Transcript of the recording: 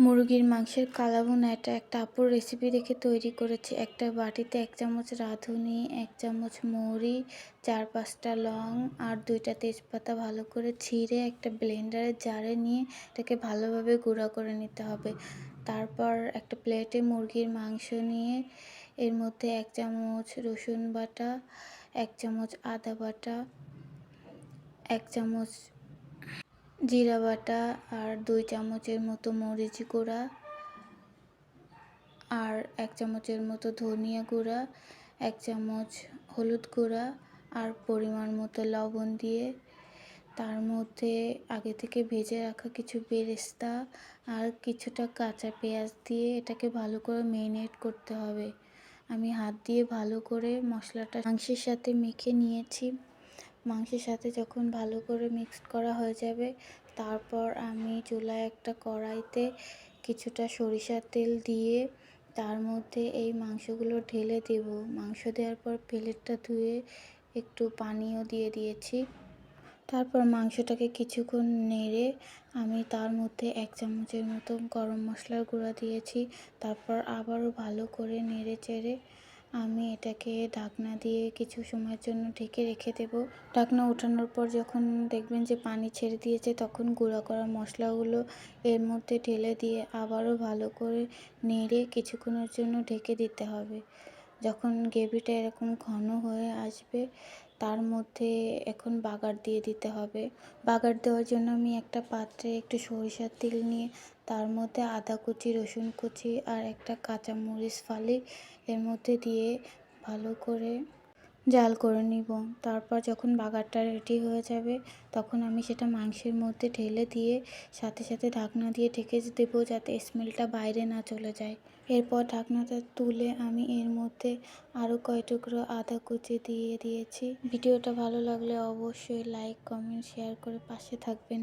মুরগির মাংসের কালাভুনা এটা একটা আপুর রেসিপি দেখে তৈরি করেছি। একটা বাটিতে ১ চামচ রাঁধুনি, ১ চামচ মৌরি, ৪-৫টা লং আর ২টা তেজপাতা ভালো করে ছিঁড়ে একটা ব্লেন্ডারের জারে নিয়ে এটাকে ভালোভাবে গুঁড়া করে নিতে হবে। তারপর একটা প্লেটে মুরগির মাংস নিয়ে এর মধ্যে ১ চামচ রসুন বাটা, ১ চামচ আদা বাটা, ১ চামচ জিরা বাটা আর ২ চামচের মতো মরিচ গুঁড়া আর ১ চামচের মতো ধনিয়া গুঁড়া, ১ চামচ হলুদ গুঁড়া আর পরিমাণ মতো লবণ দিয়ে তার মধ্যে আগে থেকে ভেজে রাখা কিছু বেরেস্তা আর কিছুটা কাঁচা পেঁয়াজ দিয়ে এটাকে ভালো করে মেরিনেট করতে হবে। আমি হাত দিয়ে ভালো করে মশলাটা মাংসের সাথে মেখে নিয়েছি। মাংসের সাথে যখন ভালো করে মিক্সড করা হয়ে যাবে, তারপর আমি চুলায় একটা কড়াইতে কিছুটা সরিষার তেল দিয়ে তার মধ্যে এই মাংসগুলো ঢেলে দেব। মাংস দেওয়ার পর প্লেটটা ধুয়ে একটু পানিও দিয়ে দিয়েছি। তারপর মাংসটাকে কিছুক্ষণ নেড়ে আমি তার মধ্যে ১ চামচের মতো গরম মশলার গুঁড়া দিয়েছি। তারপর আবারও ভালো করে নেড়ে চেড়ে আমি এটাকে ঢাকনা দিয়ে কিছু সময়ের জন্য ঢেকে রেখে দেব। ঢাকনা ওঠানোর পর যখন দেখবেন যে পানি ছেড়ে দিয়েছে, তখন গুঁড়া করা মশলাগুলো এর মধ্যে ঢেলে দিয়ে আবারও ভালো করে নেড়ে কিছুক্ষণের জন্য ঢেকে দিতে হবে। যখন গ্রেভিটা এরকম ঘন হয়ে আসবে, তার মধ্যে এখন বাগার দিয়ে দিতে হবে। বাগার দেওয়ার জন্য আমি একটা পাত্রে একটু সরিষার তেল নিয়ে তার মধ্যে আদা কুচি, রসুন কুচি আর একটা কাঁচামরিচ ফালি এর মধ্যে দিয়ে ভালো করে জাল করে নিব। তারপর যখন বাগারটা রেডি হয়ে যাবে, তখন আমি সেটা মাংসের মধ্যে ঢেলে দিয়ে সাথে সাথে ঢাকনা দিয়ে ঢেকে দেব যাতে স্মেলটা বাইরে না চলে যায়। এরপর ঢাকনাটা তুলে আমি এর মধ্যে আরও কয় টুকরো আদা কুচি দিয়ে দিয়েছি। ভিডিওটা ভালো লাগলে অবশ্যই লাইক, কমেন্ট, শেয়ার করে পাশে থাকবেন।